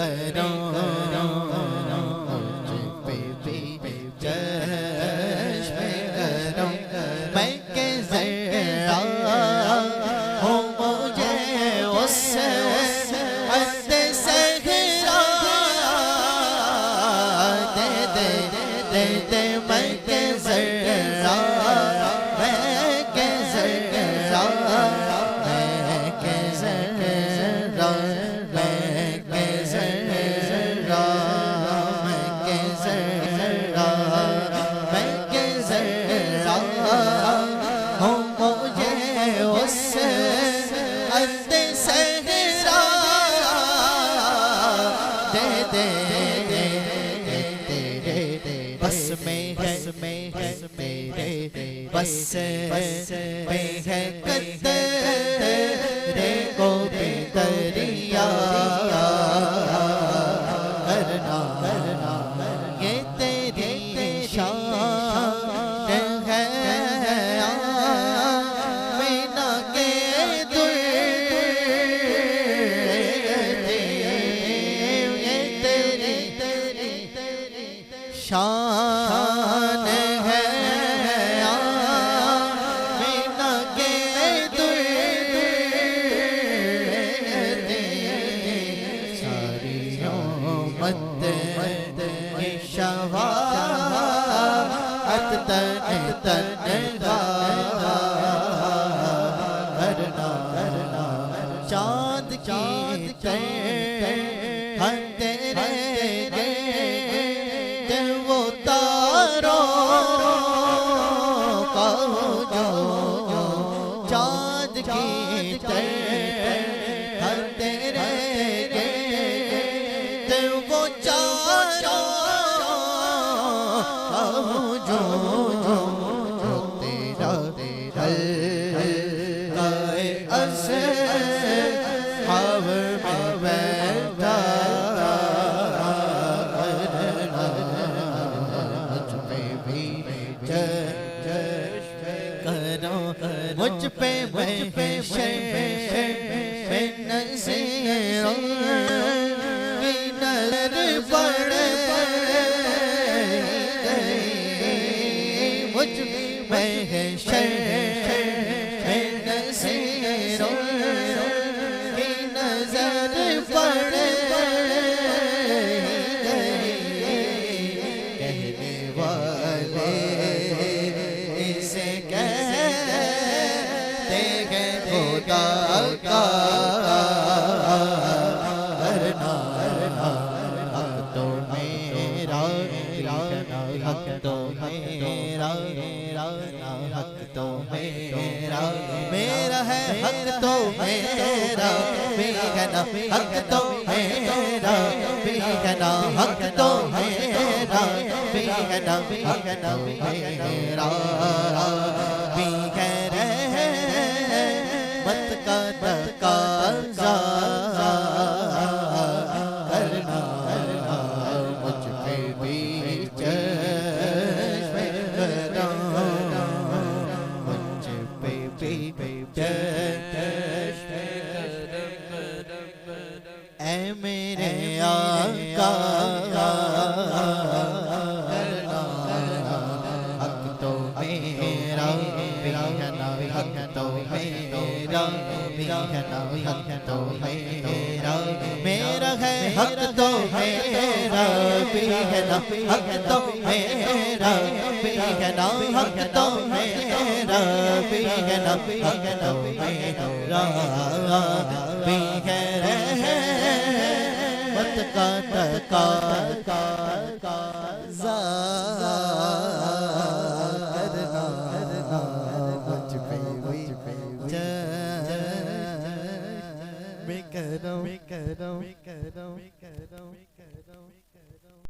करो बस में है कदरे को बेदरिया करना ये तेरी शान है मीना के दुर ये तेरी शान है चाँद की हर तेरे गे वो तारों का जो चाँद की हर तेरे गे वो चारों जो तेरा मुझ पे नजर पड़े मुझ पे नजर पड़े कहने वाले इसे कहते हैं खुदा का करना हक तो मेरा हक तो मेरा हक तो मेरा मेरा है हक तो मेरा बेगना हक तो मेरा बेगना हक तो मेरा बेगना बेगना मेरा बेगना मत का तकाजा करना मुझ पे भी ऐ मेरे आका हक तो मेरा बेगना हक तो मेरा बेगना हक तो मेरा मेरा है हक तो मेरा बेगना हक तो मेरा बेगना हक तो मेरा बेगना हक तो मेरा बेगना मत का तकाजा करना मुझ पे मैं करो